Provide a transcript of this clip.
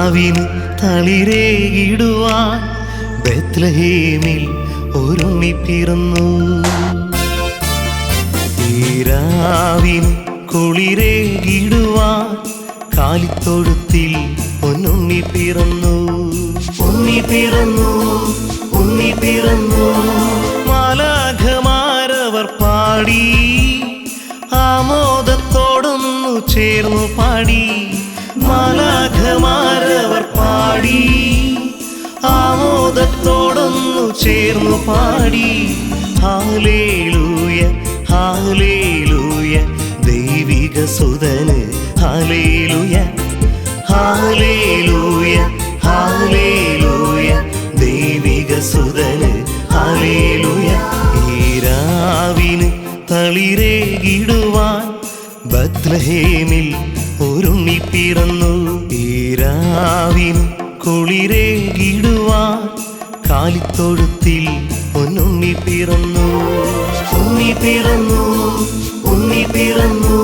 ഈരാവിന് തളിരേകിടുവാൻ ബേത്ലഹേമിൽ ഒരുണ്ണി പിറന്നു. ഈരാവിന് കുളിരേകിടുവാൻ കാലിത്തൊഴുത്തിൽ പൊന്നുണ്ണി പിറന്നു. ഉണ്ണി പിറന്നു, ഉണ്ണി പിറന്നു. മാലാഖമാരവർ പാടി ആമോദത്തോടൊന്നു ചേർന്നു പാടി. മാലാഖമാരവർ പാടി ആമോദത്തോടൊന്നു ചേർന്നു പാടി. ഹല്ലേലൂയ ഹല്ലേലൂയ ദൈവിക സുതന് ഹല്ലേലൂയ ഹല്ലേലൂയ ഹല്ലേലൂയ ദൈവിക സുതന് ഹല്ലേലൂയ. ഈരാവിന് തളിരേകിടുവാൻ ബേത്ലഹേമിൽ ഒരുണ്ണി പിറന്നു. ഈരാവിന് കുളിരേകിടുവാൻ കാലിത്തൊഴുത്തിൽ പൊന്നുണ്ണി പിറന്നു. ഉണ്ണി പിറന്നു, ഉണ്ണി പിറന്നു.